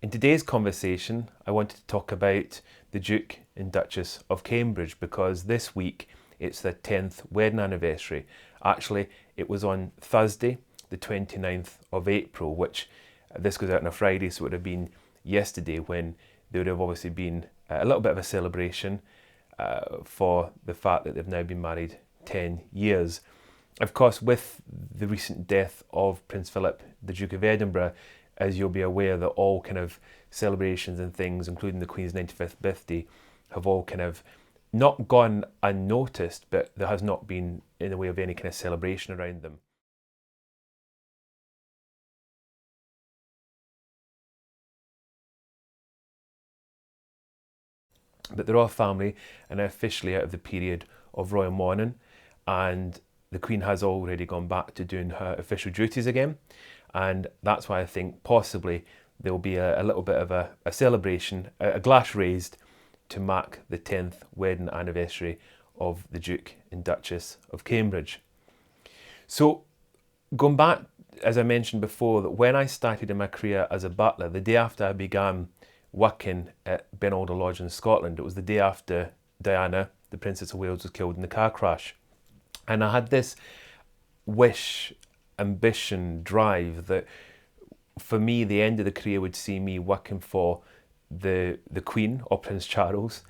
In today's conversation, I wanted to talk about the Duke and Duchess of Cambridge because this week it's their 10th wedding anniversary. Actually, it was on Thursday, the 29th of April, which this goes out on a Friday, so it would have been yesterday when there would have obviously been a little bit of a celebration for the fact that they've now been married 10 years. Of course, with the recent death of Prince Philip, the Duke of Edinburgh, as you'll be aware, that all kind of celebrations and things, including the Queen's 95th birthday, have all kind of not gone unnoticed, but there has not been in the way of any kind of celebration around them. But the royal family are now officially out of the period of royal mourning, and the Queen has already gone back to doing her official duties again. And that's why I think possibly there will be a little bit of a celebration, a glass raised to mark the 10th wedding anniversary of the Duke and Duchess of Cambridge. So going back, as I mentioned before, that when I started in my career as a butler, the day after I began working at Ben Alder Lodge in Scotland, it was the day after Diana, the Princess of Wales, was killed in the car crash. And I had this wish, ambition, drive that for me the end of the career would see me working for the Queen or Prince Charles,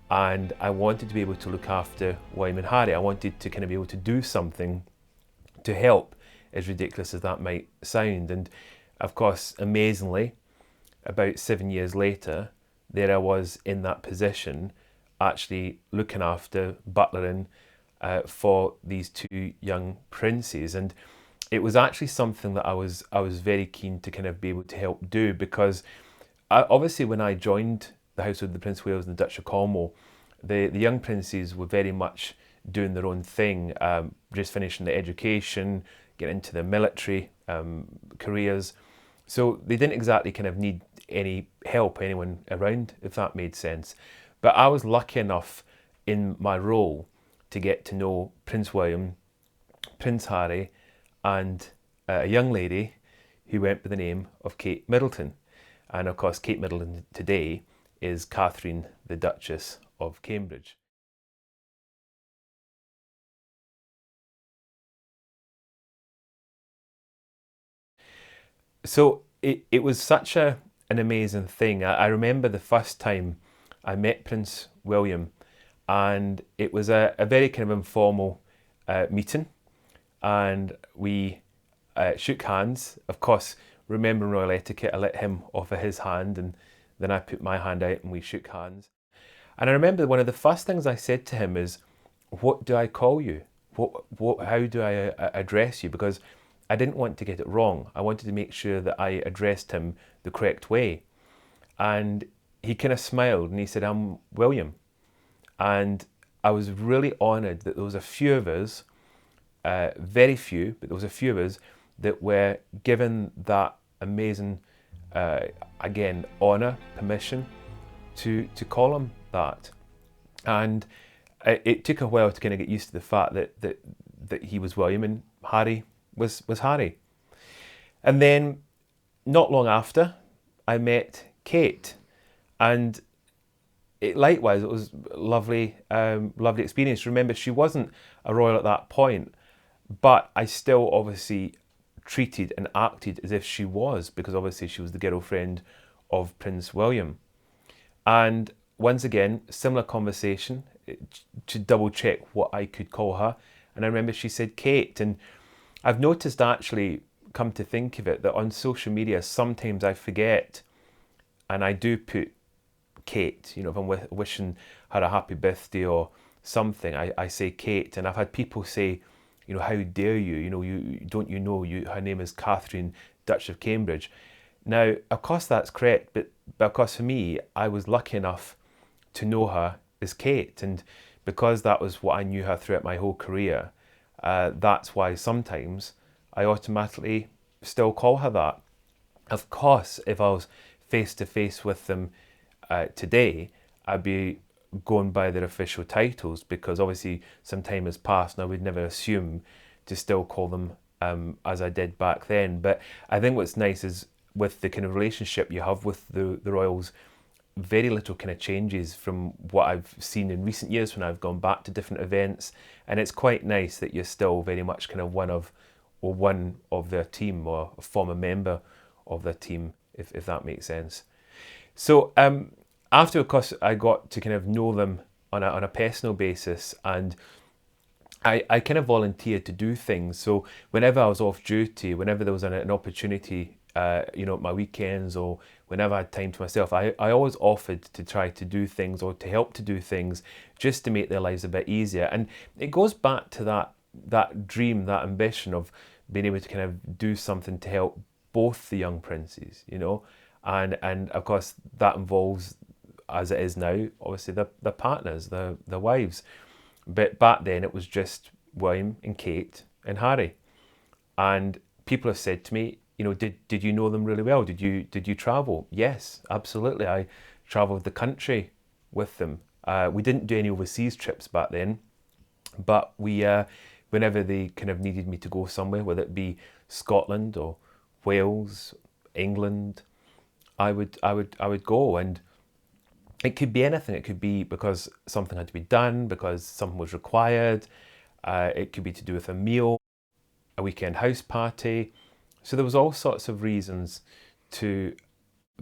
and I wanted to be able to look after William and Harry. I wanted to kind of be able to do something to help, as ridiculous as that might sound. And of course, amazingly, about 7 years later, there I was in that position, actually looking after, butlering for these two young princes. And it was actually something that I was very keen to kind of be able to help do, because obviously when I joined the household of the Prince of Wales and the Duchess of Cornwall, the young princes were very much doing their own thing, just finishing their education, getting into their military careers. So they didn't exactly kind of need any help, anyone around, if that made sense. But I was lucky enough in my role to get to know Prince William, Prince Harry, and a young lady who went by the name of Kate Middleton. And of course, Kate Middleton today is Catherine, the Duchess of Cambridge. So it was such an amazing thing. I remember the first time I met Prince William, and it was a very kind of informal meeting, and we shook hands. Of course, remembering royal etiquette, I let him offer his hand, and then I put my hand out and we shook hands. And I remember one of the first things I said to him is, "What do I call you? How do I address you?" Because I didn't want to get it wrong. I wanted to make sure that I addressed him the correct way. And he kind of smiled and he said, "I'm William." And I was really honoured that there was a few of us, very few, but there was a few of us that were given that amazing, again, honour, permission to call him that. And it took a while to kind of get used to the fact that he was William and Harry was Harry. And then not long after, I met Kate, and likewise, it was lovely, lovely experience. Remember, she wasn't a royal at that point, but I still obviously treated and acted as if she was, because obviously she was the girlfriend of Prince William. And once again, similar conversation to double check what I could call her. And I remember she said Kate. And I've noticed, actually, come to think of it, that on social media, sometimes I forget and I do put Kate, you know, if I'm wishing her a happy birthday or something, I say Kate. And I've had people say, you know, "How dare you? You know, you know her name is Catherine, Duchess of Cambridge." Now, of course, that's correct, but of course, for me, I was lucky enough to know her as Kate, and because that was what I knew her throughout my whole career, that's why sometimes I automatically still call her that. Of course, if I was face to face with them today, I'd be going by their official titles, because obviously some time has passed and I would never assume to still call them as I did back then. But I think what's nice is with the kind of relationship you have with the royals, very little kind of changes from what I've seen in recent years when I've gone back to different events, and it's quite nice that you're still very much kind of one of their team, or a former member of their team, if that makes sense. So after, of course, I got to kind of know them on a personal basis, and I kind of volunteered to do things. So whenever I was off duty, whenever there was an opportunity, my weekends, or whenever I had time to myself, I always offered to try to do things, or to help to do things, just to make their lives a bit easier. And it goes back to that dream, that ambition of being able to kind of do something to help both the young princes, and of course that involves, as it is now, obviously the partners, the wives. But back then it was just William and Kate and Harry. And people have said to me, did you know them really well? Did you travel? Yes, absolutely. I travelled the country with them. We didn't do any overseas trips back then, but we, whenever they kind of needed me to go somewhere, whether it be Scotland or Wales, England, I would go. And it could be anything. It could be because something had to be done, because something was required. It could be to do with a meal, a weekend house party. So there was all sorts of reasons to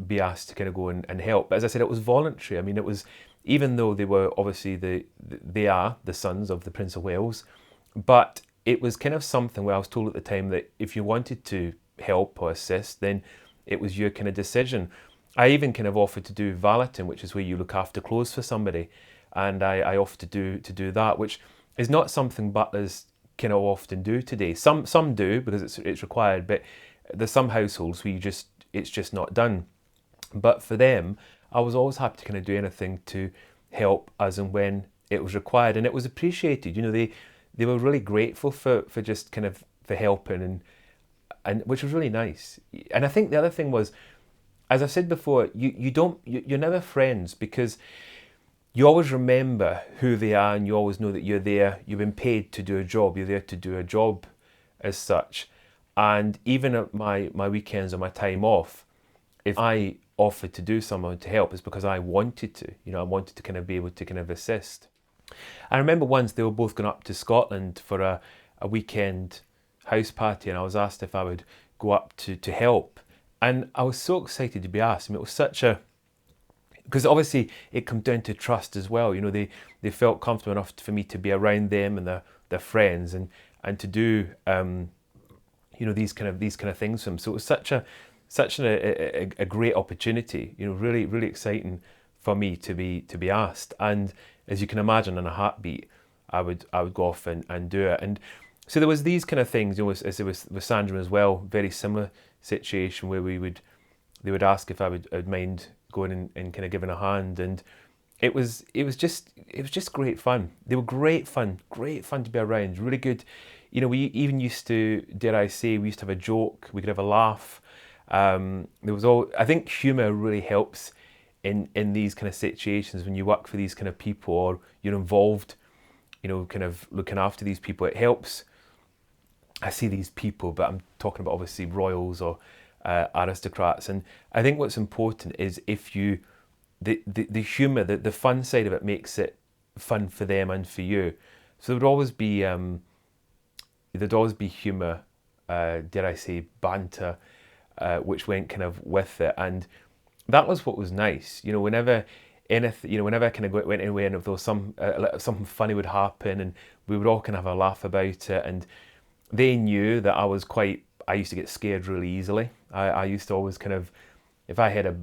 be asked to kind of go and help. But as I said, it was voluntary. I mean, it was, even though they were obviously they are the sons of the Prince of Wales, but it was kind of something where I was told at the time that if you wanted to help or assist, then it was your kind of decision. I even kind of offered to do valeting, which is where you look after clothes for somebody, and I offered to do that, which is not something butlers kind of often do today. Some do, because it's required, but there's some households where it's just not done. But for them, I was always happy to kind of do anything to help as and when it was required, and it was appreciated. They were really grateful for just kind of for helping, and which was really nice. And I think the other thing was, as I said before, you're never friends, because you always remember who they are, and you always know that you're there. You've been paid to do a job. You're there to do a job as such. And even at my weekends or my time off, if I offered to do something to help, it's because I wanted to. I wanted to kind of be able to kind of assist. I remember once they were both going up to Scotland for a weekend house party, and I was asked if I would go up to help. And I was so excited to be asked. I mean, it was because obviously it comes down to trust as well. They felt comfortable enough for me to be around them and their friends, and to do these kind of things for them. So it was such a great opportunity. Really really exciting for me to be asked. And as you can imagine, in a heartbeat, I would go off and do it. And so there was these kind of things. As it was with Sandra as well, very similar situation where they would ask if I'd mind going and kind of giving a hand, and it was just great fun. They were great fun to be around. Really good. We even used to, dare I say, we used to have a joke. We could have a laugh. I think humour really helps in these kind of situations when you work for these kind of people, or you're involved, kind of looking after these people. It helps. I see these people, but I'm talking about obviously royals or aristocrats. And I think what's important is the humour, the fun side of it makes it fun for them and for you. So there'd always be humour, dare I say, banter, which went kind of with it, and that was what was nice. Whenever anything, whenever I kind of went anywhere, and if there was something funny would happen, and we would all kind of have a laugh about it, and they knew that I used to get scared really easily. I used to always kind of, if I had a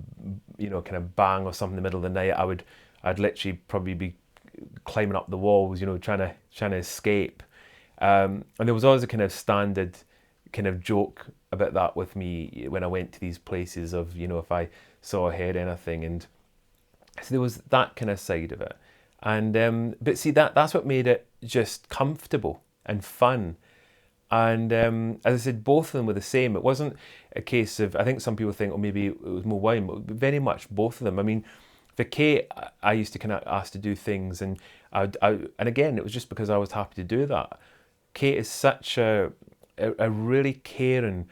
kind of bang or something in the middle of the night, I'd literally probably be climbing up the walls, trying to escape. And there was always a kind of standard kind of joke about that with me when I went to these places of, if I saw or heard anything. And so there was that kind of side of it. And but see, that's what made it just comfortable and fun. And as I said, both of them were the same. It wasn't a case of, I think some people think, oh, maybe it was more wine, but very much both of them. I mean, for Kate, I used to kind of ask to do things, and and again, it was just because I was happy to do that. Kate is such a really caring,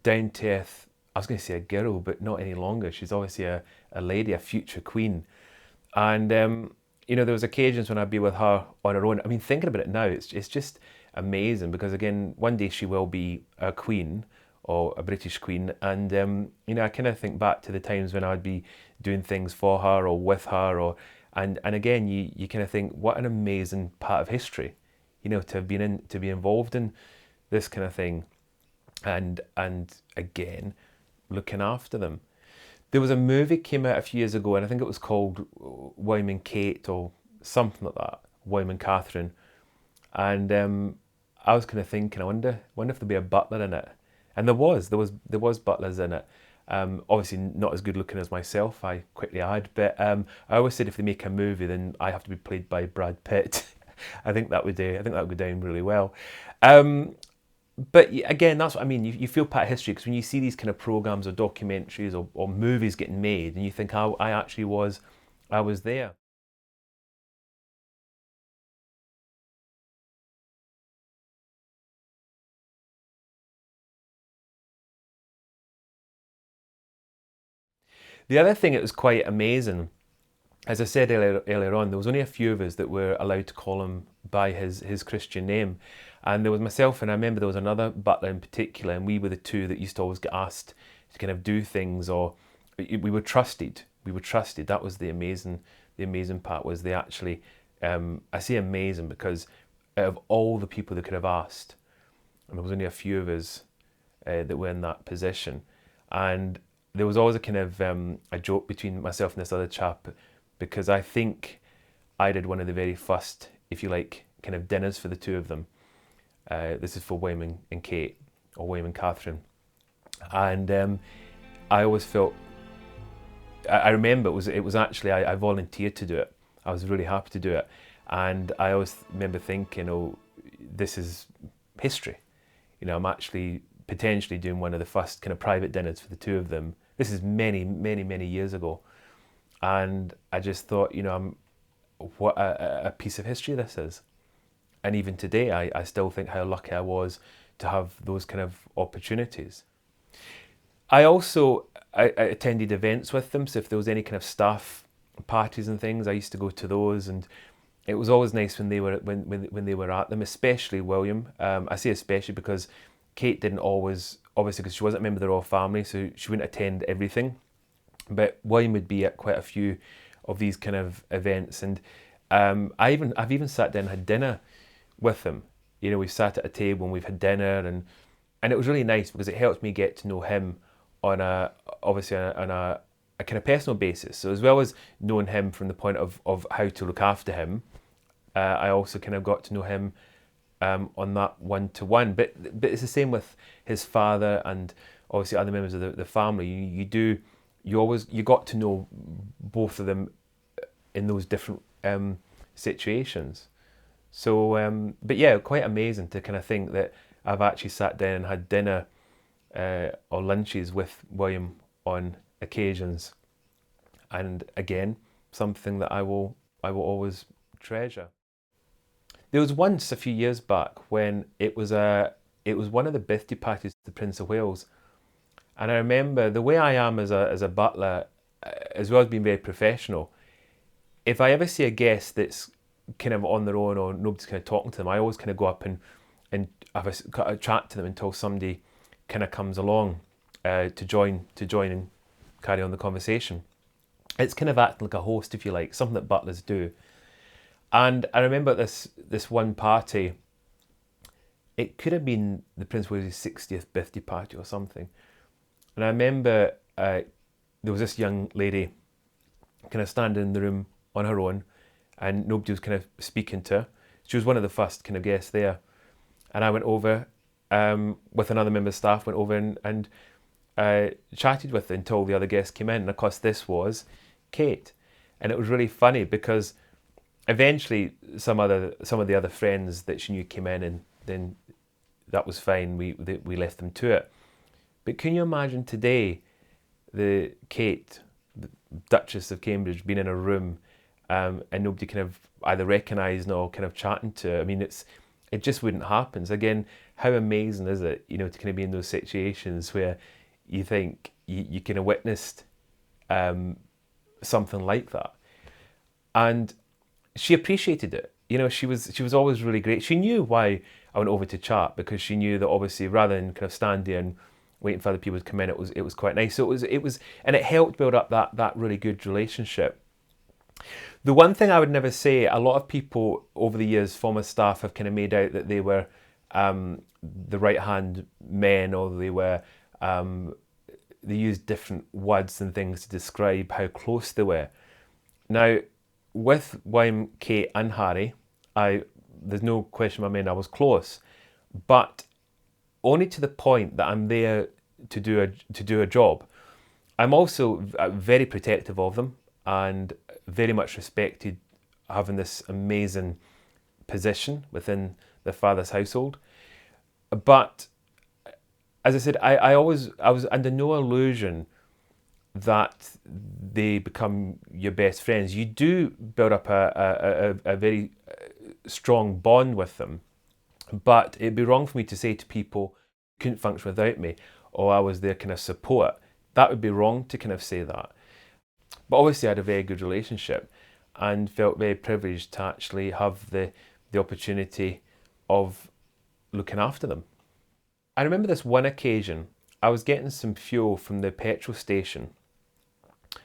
down-to-earth, I was going to say a girl, but not any longer. She's obviously a lady, a future queen. And, there was occasions when I'd be with her on her own. I mean, thinking about it now, it's just amazing because, again, one day she will be a queen or a British queen. And, I kind of think back to the times when I'd be doing things for her or with her. And again, you kind of think, what an amazing part of history, to have to be involved in this kind of thing. And again, looking after them. There was a movie came out a few years ago, and I think it was called William and Kate or something like that, William and Catherine. And I was kind of thinking, I wonder if there'd be a butler in it. And there was butlers in it. Obviously not as good looking as myself, I quickly add. But I always said if they make a movie, then I have to be played by Brad Pitt. I think that would go down really well. But again, that's what I mean. You feel part of history because when you see these kind of programs or documentaries or movies getting made, and you think, I was there. The other thing that was quite amazing, as I said earlier on, there was only a few of us that were allowed to call him by his Christian name. And there was myself, and I remember there was another butler in particular, and we were the two that used to always get asked to kind of do things, or we were trusted. We were trusted. That was the amazing part, was they actually, I say amazing because out of all the people they could have asked, and there was only a few of us that were in that position. And there was always a kind of a joke between myself and this other chap, because I think I did one of the very first, if you like, kind of dinners for the two of them. This is for William and Kate, or William and Catherine. And I always felt, I remember it was actually, I volunteered to do it. I was really happy to do it. And I always remember thinking, this is history. I'm actually potentially doing one of the first kind of private dinners for the two of them. This is many, many, many years ago. And I just thought, what a piece of history this is. And even today, I still think how lucky I was to have those kind of opportunities. I also I attended events with them, so if there was any kind of staff parties and things, I used to go to those, and it was always nice when they were when they were at them, especially William. I say especially because Kate didn't always, obviously because she wasn't a member of the royal family, so she wouldn't attend everything. But William would be at quite a few of these kind of events, and I've even sat down and had dinner with him. We've sat at a table and we've had dinner, and it was really nice because it helped me get to know him on a kind of personal basis. So as well as knowing him from the point of how to look after him, I also kind of got to know him on that one-to-one. But it's the same with his father and obviously other members of the family. You got to know both of them in those different situations. So, but yeah, quite amazing to kind of think that I've actually sat down and had dinner or lunches with William on occasions, and again, something that I will always treasure. There was once a few years back when it was one of the birthday parties to the Prince of Wales, and I remember the way I am as a butler, as well as being very professional. If I ever see a guest that's kind of on their own or nobody's kind of talking to them, I always kind of go up and have a chat to them until somebody kind of comes along to join and carry on the conversation. It's kind of acting like a host, if you like, something that butlers do. And I remember this one party, it could have been the Prince of Wales' 60th birthday party or something. And I remember there was this young lady kind of standing in the room on her own, and nobody was kind of speaking to her. She was one of the first kind of guests there. And I went over with another member of staff, went over and chatted with her until the other guests came in. And of course, this was Kate. And it was really funny because eventually some of the other friends that she knew came in, and then that was fine. We left them to it. But can you imagine today, the Kate, the Duchess of Cambridge, being in a room and nobody kind of either recognising or kind of chatting to her? I mean, it just wouldn't happen. So again, how amazing is it, to kind of be in those situations where, you think you kind of witnessed something like that. And she appreciated it. She was always really great. She knew why I went over to chat, because she knew that obviously rather than kind of stand there and waiting for other people to come in, it was quite nice. So it was, and it helped build up that really good relationship. The one thing I would never say, a lot of people over the years, former staff, have kind of made out that they were the right hand men, or they used different words and things to describe how close they were. Now, with William, Kate and Harry, there's no question in my mind I was close, but only to the point that I'm there to do a job. I'm also very protective of them and very much respected having this amazing position within the father's household. But as I said, I was under no illusion that they become your best friends. You do build up a very strong bond with them, but it'd be wrong for me to say to people, couldn't function without me, or I was their kind of support. That would be wrong to kind of say that. But obviously I had a very good relationship and felt very privileged to actually have the opportunity of looking after them. I remember this one occasion, I was getting some fuel from the petrol station,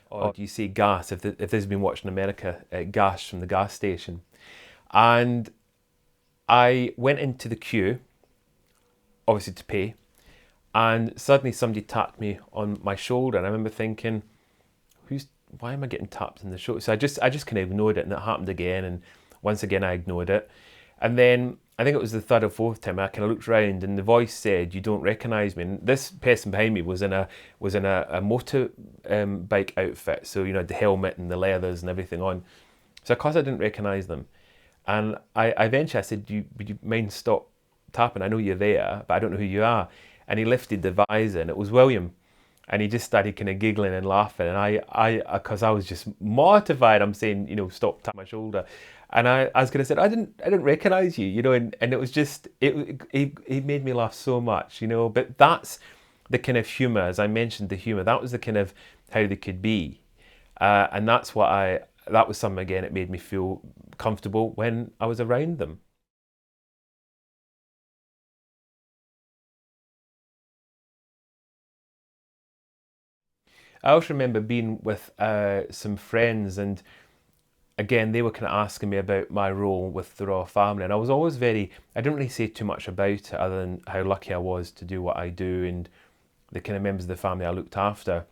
or do you say gas, if this has been watching America, gas from the gas station. And I went into the queue, obviously to pay, and suddenly somebody tapped me on my shoulder, and I remember thinking, why am I getting tapped in the shoulder? So I just kind of ignored it, and it happened again, and once again I ignored it. And then I think it was the third or fourth time I kind of looked around, and the voice said, "You don't recognise me." And this person behind me was in a motor bike outfit, so the helmet and the leathers and everything on. So of course I didn't recognise them, and I eventually I said, "Would you mind stop tapping? I know you're there, but I don't know who you are." And he lifted the visor, and it was William. And he just started kind of giggling and laughing, and because I was just mortified. I'm saying, stop tapping my shoulder, and I was going to say, I didn't recognise you, and it was just, he made me laugh so much, But that's the kind of humour, as I mentioned, the humour. That was the kind of how they could be, and that was something again. It made me feel comfortable when I was around them. I also remember being with some friends, and again, they were kind of asking me about my role with the royal family, and I was always I didn't really say too much about it other than how lucky I was to do what I do and the kind of members of the family I looked after.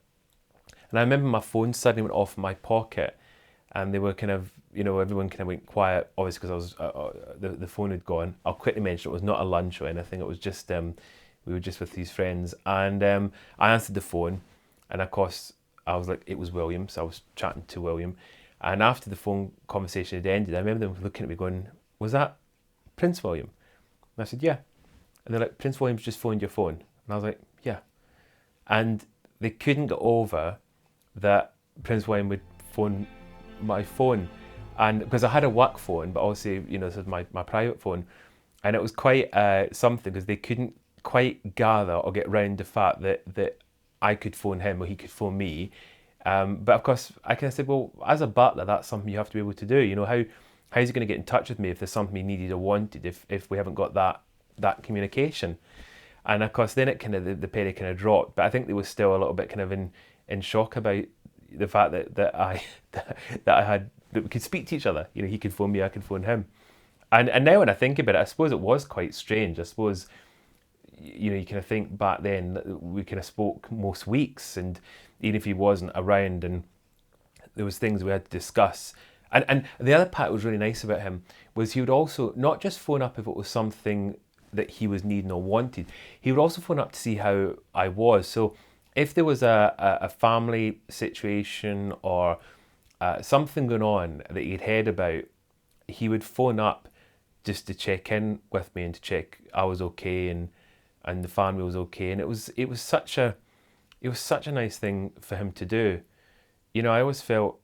And I remember my phone suddenly went off in my pocket, and they were kind of, everyone kind of went quiet, obviously because I was, the phone had gone. I'll quickly mention it was not a lunch or anything, it was just, we were just with these friends, and I answered the phone, and of course, I was like, it was William, so I was chatting to William. And after the phone conversation had ended, I remember them looking at me going, "Was that Prince William?" And I said, "Yeah." And they're like, "Prince William's just phoned your phone." And I was like, "Yeah." And they couldn't get over that Prince William would phone my phone. And because I had a work phone, but obviously, this is my private phone. And it was quite something, because they couldn't quite gather or get round the fact that I could phone him or he could phone me. But of course, I kind of said, well, as a butler, that's something you have to be able to do. How's he going to get in touch with me if there's something he needed or wanted if we haven't got that communication? And of course, then it kind of the penny kind of dropped. But I think they were still a little bit kind of in shock about the fact that that we could speak to each other. He could phone me, I could phone him. And now when I think about it, I suppose it was quite strange. I suppose you kind of think back then, we kind of spoke most weeks, and even if he wasn't around, and there was things we had to discuss. And the other part that was really nice about him was he would also not just phone up if it was something that he was needing or wanted. He would also phone up to see how I was. So if there was a family situation or something going on that he'd heard about, he would phone up just to check in with me and to check I was okay and the family was okay. And it was such a nice thing for him to do. I always felt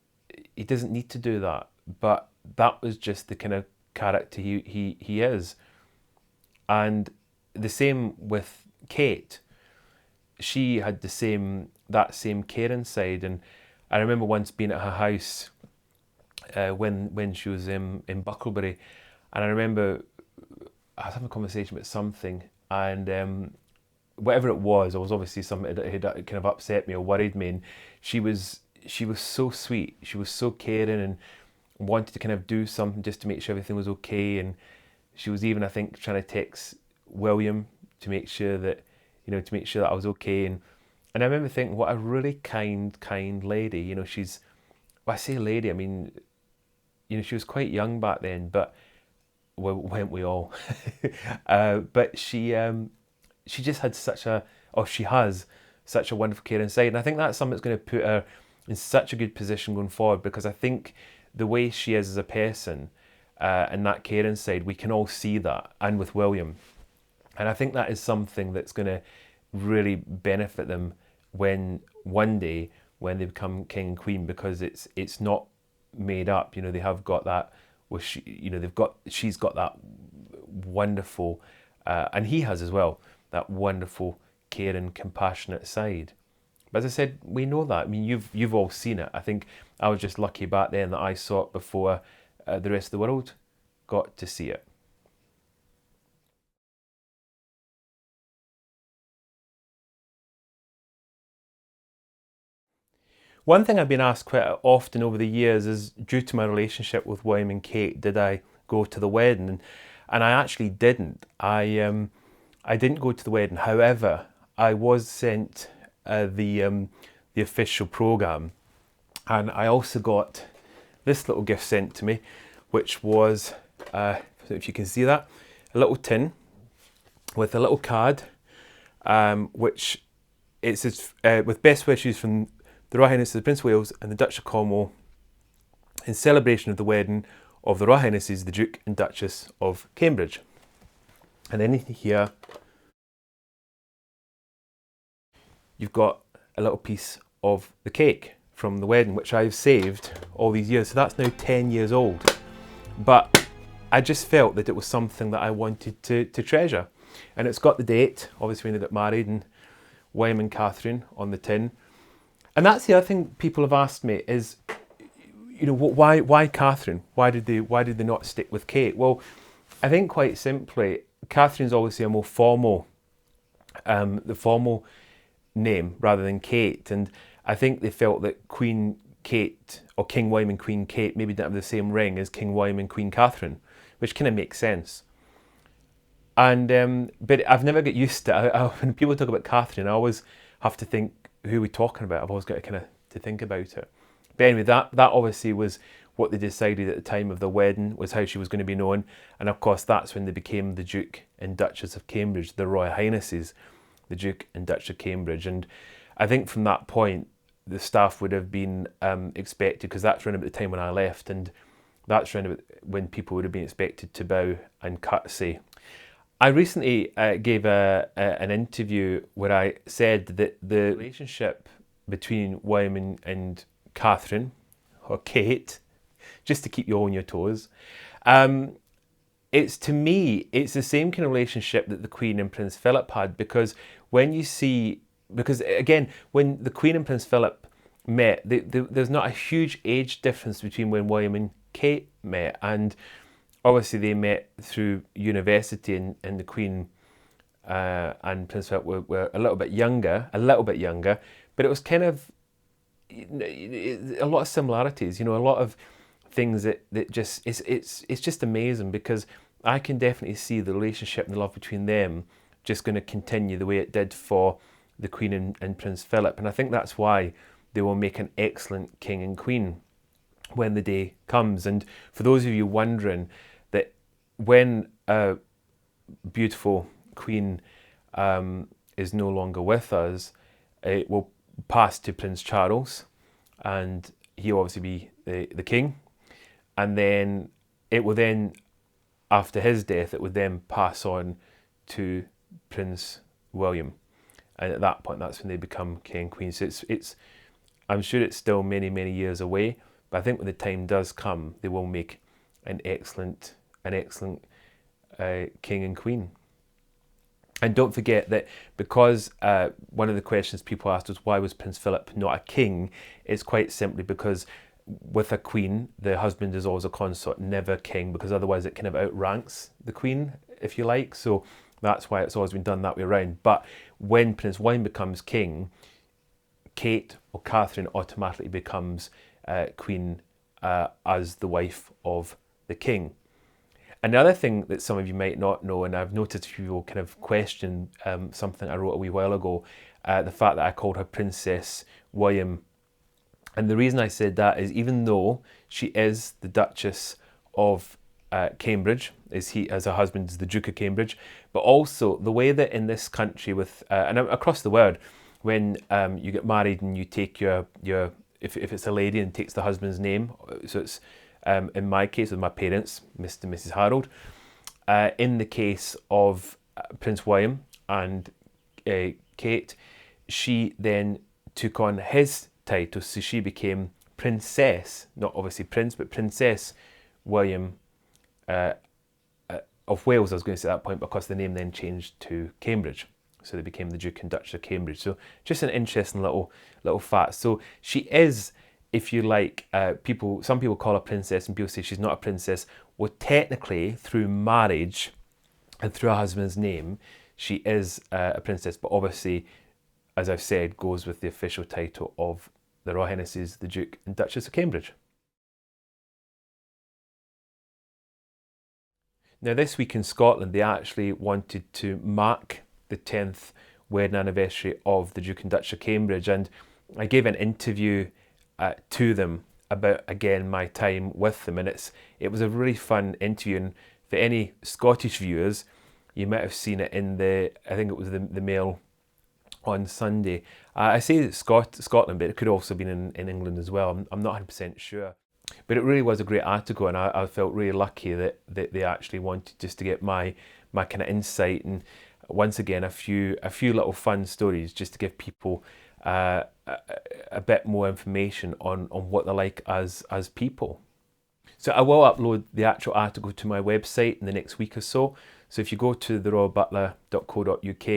he doesn't need to do that, but that was just the kind of character he is. And the same with Kate. she had that same caring side. And I remember once being at her house when she was in Bucklebury, and I remember I was having a conversation about something, and whatever it was obviously something that had kind of upset me or worried me. And she was so sweet. She was so caring and wanted to kind of do something just to make sure everything was okay. And she was even, I think, trying to text William to make sure that I was okay. And I remember thinking, what a really kind lady. She's, well, I say lady, I mean, she was quite young back then, but well, weren't we all? But she just had she has such a wonderful caring side. And I think that's something that's going to put her in such a good position going forward, because I think the way she is as a person and that caring side, we can all see that, and with William. And I think that is something that's going to really benefit them when one day when they become king and queen, because it's not made up. They have got that. Well, she's got that wonderful, and he has as well, that wonderful, caring, compassionate side. But as I said, we know that. I mean, you've all seen it. I think I was just lucky back then that I saw it before the rest of the world got to see it. One thing I've been asked quite often over the years is, due to my relationship with William and Kate, did I go to the wedding? And I actually didn't. I didn't go to the wedding. However, I was sent the official programme, and I also got this little gift sent to me, which was, if you can see that, a little tin with a little card, which it says, with best wishes from the Royal Highnesses of the Prince of Wales and the Duchess of Cornwall, in celebration of the wedding of the Royal Highnesses, the Duke and Duchess of Cambridge. And then here, you've got a little piece of the cake from the wedding, which I've saved all these years. So that's now 10 years old. But I just felt that it was something that I wanted to treasure. And it's got the date, obviously when they got married, and William and Catherine on the tin. And that's the other thing people have asked me is, why Catherine? Why did they not stick with Kate? Well, I think quite simply, Catherine's obviously a more formal, the formal name rather than Kate. And I think they felt that Queen Kate, or King William and Queen Kate, maybe didn't have the same ring as King William and Queen Catherine, which kind of makes sense. And but I've never got used to it. When people talk about Catherine, I always have to think, who are we talking about? I've always got to kind of to think about it. But anyway, that obviously was what they decided at the time of the wedding, was how she was going to be known. And of course, that's when they became the Duke and Duchess of Cambridge, the Royal Highnesses, the Duke and Duchess of Cambridge. And I think from that point, the staff would have been expected, because that's around about the time when I left, and that's around about when people would have been expected to bow and curtsy. I recently gave an interview where I said that the relationship between William and Catherine, or Kate, just to keep you on your toes, it's, to me, it's the same kind of relationship that the Queen and Prince Philip had, because again, when the Queen and Prince Philip met, there's not a huge age difference between when William and Kate met, and obviously they met through university, and the Queen and Prince Philip were a little bit younger, but it was kind of a lot of similarities, a lot of things that just, it's just amazing, because I can definitely see the relationship and the love between them just going to continue the way it did for the Queen and Prince Philip. And I think that's why they will make an excellent king and queen when the day comes. And for those of you wondering, that when a beautiful queen is no longer with us, it will pass to Prince Charles, and he'll obviously be the king. And then it will then, after his death, it would then pass on to Prince William. And at that point, that's when they become king and queen. So it's I'm sure it's still many, many years away, but I think when the time does come, they will make an excellent king and queen. And don't forget that because one of the questions people asked was why was Prince Philip not a king, it's quite simply because with a queen, the husband is always a consort, never king, because otherwise it kind of outranks the queen, if you like. So that's why it's always been done that way around. But when Prince William becomes king, Kate or Catherine automatically becomes queen as the wife of the king. Another thing that some of you might not know, and I've noticed a few people kind of question something I wrote a wee while ago, the fact that I called her Princess William. And the reason I said that is even though she is the Duchess of Cambridge, as her husband is the Duke of Cambridge, but also the way that in this country and across the world, when you get married and you take your if it's a lady and takes the husband's name, so it's in my case with my parents, Mr. and Mrs. Harold. In the case of Prince William and Kate, she then took on his title, so she became Princess, not obviously Prince, but Princess William of Wales, I was going to say at that point, because the name then changed to Cambridge. So they became the Duke and Duchess of Cambridge. So just an interesting little fact. So she is, if you like, some people call her princess and people say she's not a princess. Well, technically, through marriage and through her husband's name, she is a princess. But obviously, as I've said, goes with the official title of the Royal Highnesses, the Duke and Duchess of Cambridge. Now, this week in Scotland, they actually wanted to mark the 10th wedding anniversary of the Duke and Duchess of Cambridge, and I gave an interview to them about, again, my time with them, and it was a really fun interview. And for any Scottish viewers, you might have seen it in I think it was the Mail on Sunday. I say Scotland, but it could also have been in England as well. I'm not 100% sure. But it really was a great article, and I felt really lucky that they actually wanted just to get my kind of insight, and once again a few little fun stories just to give people a bit more information on what they're like as people. So I will upload the actual article to my website in the next week or so. So if you go to theroyalbutler.co.uk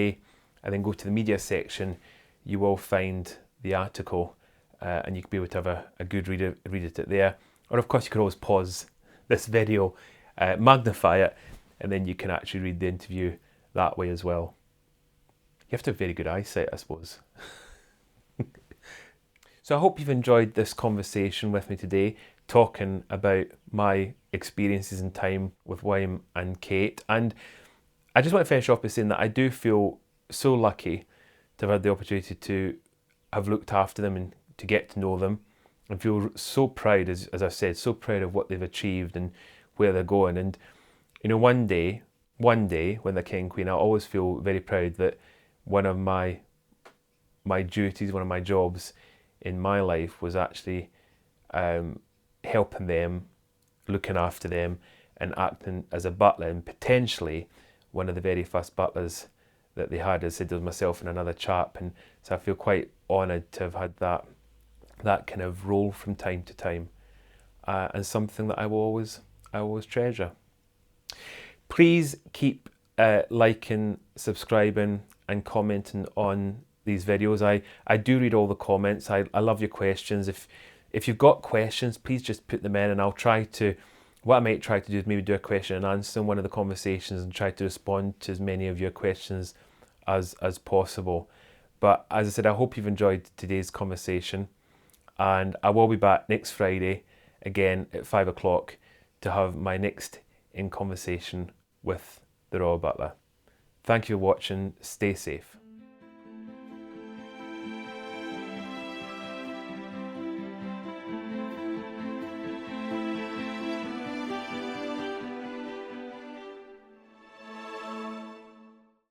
and then go to the media section, you will find the article and you can be able to have a good read it there. Or of course you can always pause this video, magnify it, and then you can actually read the interview that way as well. You have to have very good eyesight, I suppose. So I hope you've enjoyed this conversation with me today, talking about my experiences in time with William and Kate. And I just want to finish off by saying that I do feel so lucky to have had the opportunity to have looked after them and to get to know them, and feel so proud, as I've said, so proud of what they've achieved and where they're going. And you know, one day when they're king and queen, I always feel very proud that one of my duties, one of my jobs in my life was actually helping them, looking after them, and acting as a butler, and potentially one of the very first butlers that they had. As I said, there was myself and another chap, and so I feel quite honoured to have had that kind of role from time to time, and something that I will always treasure. Please keep liking, subscribing, and commenting on these videos. I do read all the comments. I love your questions. If you've got questions, please just put them in, and I'll try to. What I might try to do is maybe do a question and answer in one of the conversations and try to respond to as many of your questions as possible. But as I said, I hope you've enjoyed today's conversation, and I will be back next Friday again at 5 o'clock to have my next in conversation with the Royal Butler. Thank you for watching. Stay safe.